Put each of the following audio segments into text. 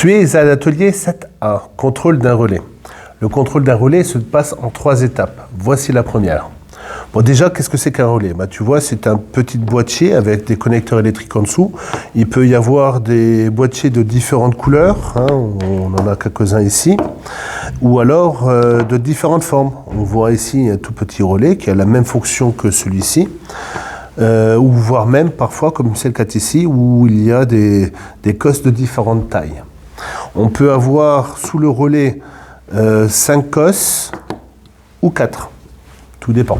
Tu es à l'atelier 7A, contrôle d'un relais. Le contrôle d'un relais se passe en 3 étapes. Voici la première. Bon, déjà, qu'est-ce que c'est qu'un relais? Tu vois, c'est un petit boîtier avec des connecteurs électriques en dessous. Il peut y avoir des boîtiers de différentes couleurs, on en a quelques-uns ici, ou alors de différentes formes. On voit ici un tout petit relais qui a la même fonction que celui-ci, ou voire même parfois, comme c'est le cas ici, où il y a des cosses de différentes tailles. On peut avoir sous le relais 5 cosses ou 4, tout dépend.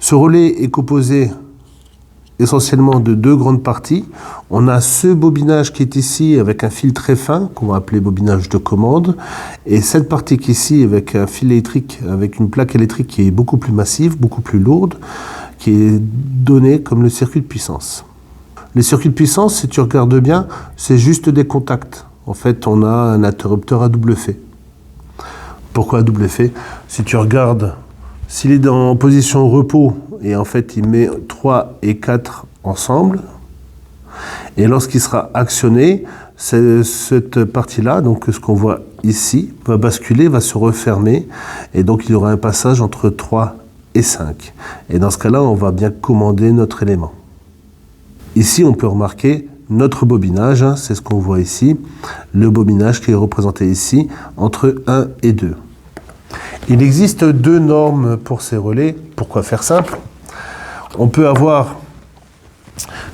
Ce relais est composé essentiellement de 2 grandes parties. On a ce bobinage qui est ici avec un fil très fin, qu'on va appeler bobinage de commande, et cette partie qui est ici avec un fil électrique, avec une plaque électrique qui est beaucoup plus massive, beaucoup plus lourde, qui est donnée comme le circuit de puissance. Les circuits de puissance, si tu regardes bien, c'est juste des contacts. En fait, on a un interrupteur à double effet. Pourquoi à double effet? Si tu regardes, s'il est en position repos, et en fait il met 3 et 4 ensemble, et lorsqu'il sera actionné, cette partie-là, donc ce qu'on voit ici, va basculer, va se refermer, et donc il y aura un passage entre 3 et 5. Et dans ce cas-là, on va bien commander notre élément. Ici, on peut remarquer notre bobinage, c'est ce qu'on voit ici, le bobinage qui est représenté ici entre 1 et 2. Il existe 2 normes pour ces relais. Pourquoi faire simple? On peut avoir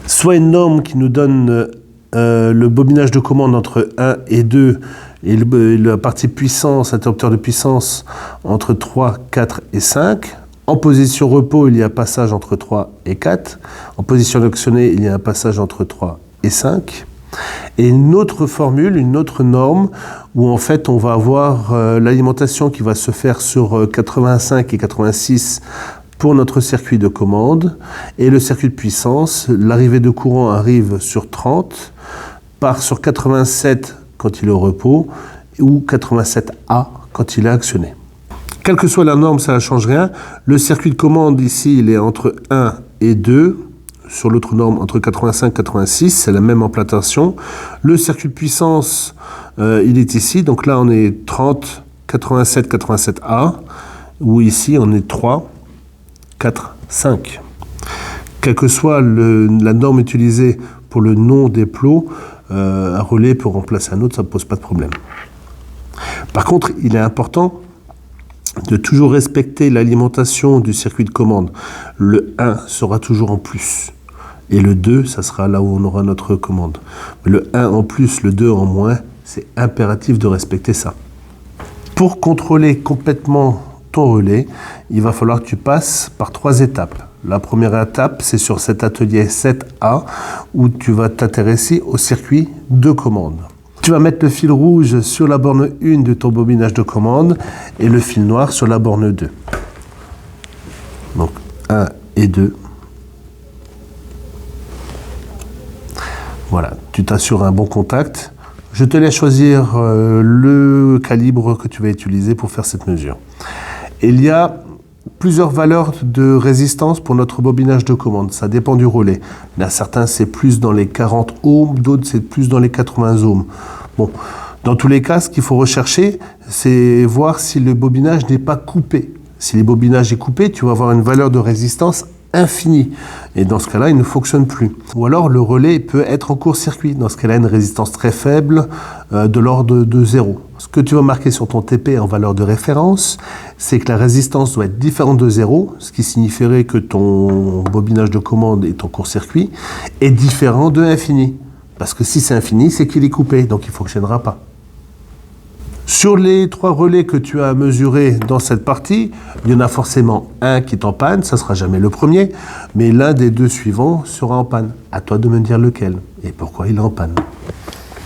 soit une norme qui nous donne le bobinage de commande entre 1 et 2 et la partie puissance, interrupteur de puissance entre 3, 4 et 5. En position repos, il y a un passage entre 3 et 4. En position actionnée, il y a un passage entre 3 et 5. Et une autre formule, une autre norme, où en fait on va avoir l'alimentation qui va se faire sur 85 et 86 pour notre circuit de commande, et le circuit de puissance, l'arrivée de courant arrive sur 30, part sur 87 quand il est au repos, ou 87A quand il est actionné. Quelle que soit la norme, ça ne change rien. Le circuit de commande ici, il est entre 1 et 2. Sur l'autre norme, entre 85 et 86, c'est la même implantation. Le circuit de puissance, il est ici. Donc là, on est 30, 87, 87A. Ou ici, on est 3, 4, 5. Quelle que soit la norme utilisée pour le nom des plots, un relais peut remplacer un autre, ça ne pose pas de problème. Par contre, il est important de toujours respecter l'alimentation du circuit de commande. Le 1 sera toujours en plus. Et le 2, ça sera là où on aura notre commande. Mais le 1 en plus, le 2 en moins, c'est impératif de respecter ça. Pour contrôler complètement ton relais, il va falloir que tu passes par 3 étapes. La première étape, c'est sur cet atelier 7A, où tu vas t'intéresser au circuit de commande. Tu vas mettre le fil rouge sur la borne 1 de ton bobinage de commande et le fil noir sur la borne 2. Donc 1 et 2. Voilà, tu t'assures un bon contact. Je te laisse choisir le calibre que tu vas utiliser pour faire cette mesure. Il y a plusieurs valeurs de résistance pour notre bobinage de commande. Ça dépend du relais. Il y en a certains, c'est plus dans les 40 ohms, d'autres, c'est plus dans les 80 ohms. Bon, dans tous les cas, ce qu'il faut rechercher, c'est voir si le bobinage n'est pas coupé. Si le bobinage est coupé, tu vas avoir une valeur de résistance infinie. Et dans ce cas-là, il ne fonctionne plus. Ou alors, le relais peut être en court-circuit. Dans ce cas-là, une résistance très faible de l'ordre de 0. Ce que tu vas marquer sur ton TP en valeur de référence, c'est que la résistance doit être différente de 0, ce qui signifierait que ton bobinage de commande et ton court-circuit est différent de infini. Parce que si c'est infini, c'est qu'il est coupé, donc il ne fonctionnera pas. Sur les 3 relais que tu as mesurés dans cette partie, il y en a forcément un qui est en panne, ça ne sera jamais le premier, mais l'un des 2 suivants sera en panne. À toi de me dire lequel et pourquoi il est en panne.